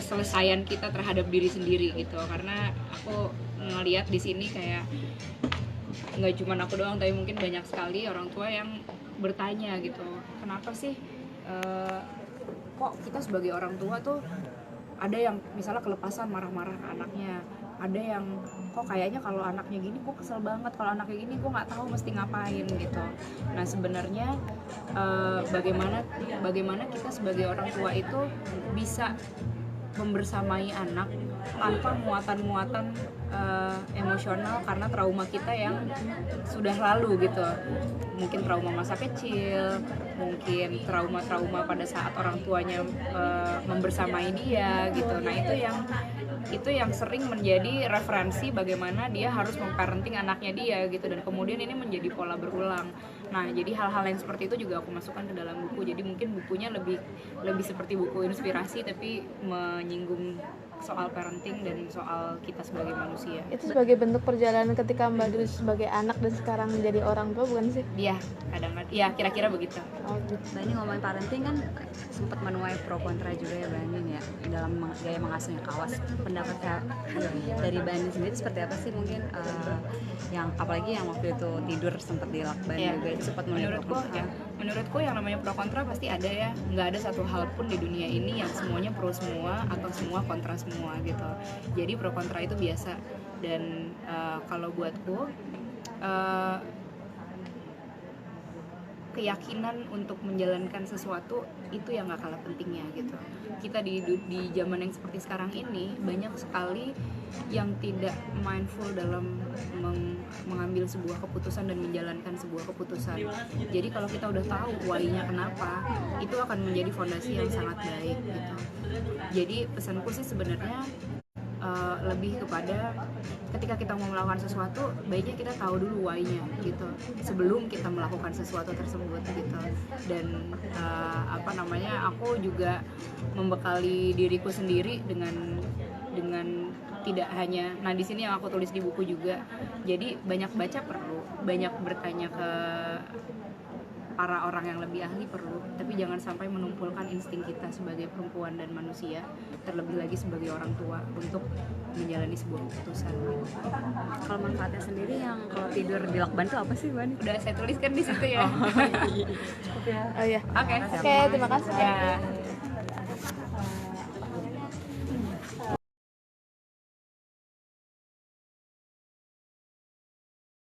keselesaian kita terhadap diri sendiri gitu. Karena aku ngelihat di sini kayak nggak cuma aku doang, tapi mungkin banyak sekali orang tua yang bertanya gitu, kenapa sih kok kita sebagai orang tua tuh ada yang misalnya kelepasan marah-marah ke anaknya, ada yang kok kayaknya kalau anaknya gini gue kesel banget, kalau anaknya gini gue nggak tahu mesti ngapain gitu. Nah sebenarnya bagaimana kita sebagai orang tua itu bisa membersamai anak tanpa muatan-muatan emosional karena trauma kita yang sudah lalu gitu. Mungkin trauma masa kecil, mungkin trauma-trauma pada saat orang tuanya membersamai dia gitu. Nah itu yang sering menjadi referensi bagaimana dia harus memparenting anaknya dia gitu, dan kemudian ini menjadi pola berulang. Nah jadi hal-hal yang seperti itu juga aku masukkan ke dalam buku. Jadi mungkin bukunya lebih seperti buku inspirasi tapi menyinggung soal parenting dan soal kita sebagai manusia. Itu sebagai bentuk perjalanan ketika Mbak dulu sebagai anak dan sekarang menjadi orang tua, bukan sih? Iya, kadang-kadang ya kira-kira begitu. Mbak ini ngomongin parenting kan sempat menuai pro kontra juga ya Mbak Anin ya dalam gaya mengasuhnya Kawas. Pendapat dari Mbak Anin sendiri seperti apa sih, mungkin yang apalagi yang waktu itu tidur sempat dilakban juga itu sempat menurutku yang namanya pro kontra pasti ada ya. Nggak ada satu hal pun di dunia ini yang semuanya pro semua atau semua kontra semua gitu. Jadi pro kontra itu biasa. Dan kalau buatku keyakinan untuk menjalankan sesuatu itu yang gak kalah pentingnya gitu. Kita di zaman yang seperti sekarang ini banyak sekali yang tidak mindful dalam mengambil sebuah keputusan dan menjalankan sebuah keputusan. Jadi kalau kita udah tahu why-nya kenapa, itu akan menjadi fondasi yang sangat baik gitu. Jadi pesanku sih sebenarnya lebih kepada ketika kita mau melakukan sesuatu, baiknya kita tahu dulu why-nya gitu sebelum kita melakukan sesuatu tersebut gitu. Dan aku juga membekali diriku sendiri dengan tidak hanya, nah di sini yang aku tulis di buku juga, jadi banyak baca perlu, banyak bertanya ke para orang yang lebih ahli perlu, tapi jangan sampai menumpulkan insting kita sebagai perempuan dan manusia, terlebih lagi sebagai orang tua, untuk menjalani sebuah keputusan. Kalau manfaatnya sendiri yang kalau tidur di lakban itu apa sih Mbak? Udah saya tuliskan di situ ya. Oh iya. Oke, Oke, terima kasih. ya.